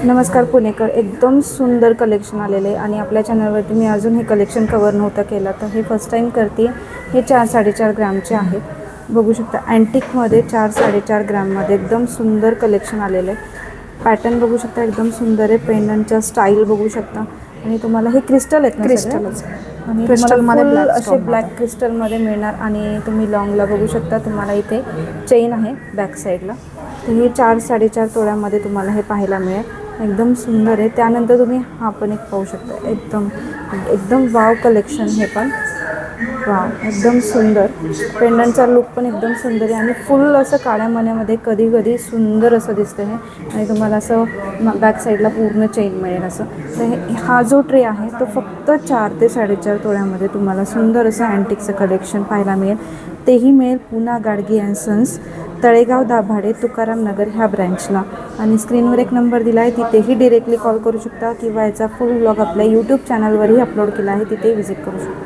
नमस्कार पुणेकर, एकदम सुंदर कलेक्शन आलेले आहे आणि आपल्या चॅनलवरती मी अजून हे कलेक्शन कवर नव्हतं केलं, तर हे फर्स्ट टाईम करते. हे 4-4.5 ग्रामचे आहेत. बघू शकता अँटिकमध्ये 4-4.5 ग्राममध्ये एकदम सुंदर कलेक्शन आलेलं आहे. पॅटर्न बघू शकता, एकदम सुंदर आहे. पेंडंटच्या स्टाईल बघू शकता आणि तुम्हाला हे क्रिस्टल आहेत ना, क्रिस्टलच आणि क्रिस्टलमध्ये फुल ब्लॅक असे स्टोन ब्लॅक क्रिस्टलमध्ये मिळणार. आणि तुम्ही लॉंगला बघू शकता, तुम्हाला इथे चेन आहे बॅक साईडला. तर हे 4-4.5 तोळ्यामध्ये तुम्हाला हे पाहायला मिळेल. एकदम सुंदर आहे. त्यानंतर तुम्ही हा पण एक पाहू शकता, एकदम एकदम वाव कलेक्शन. हे पण वाव, एकदम सुंदर. पेंडंटचा लुक पण एकदम सुंदर आहे आणि फुल असं काळ्या मण्यामध्ये कधी कधी सुंदर असं दिसतं हे. आणि तुम्हाला असं बॅक साईडला पूर्ण चेन मिळेल असं. तर हा जो ट्रे आहे तो फक्त 4 ते 4.5 तोळ्यामध्ये तुम्हाला सुंदर असं अँटिकचं कलेक्शन पाहायला मिळेल. तेही मिळेल पुणा गाडगे अँड सन्स, तळेगाव दाभाडे, तुकाराम नगर ह्या ब्रँचला. आणि स्क्रीनवर एक नंबर दिला आहे, तिथेही डिरेक्टली कॉल करू शकता किंवा याचा फुल व्लॉग आपल्या यूट्यूब चॅनलवरही अपलोड केला आहे, तिथे व्हिजिट करू शकता.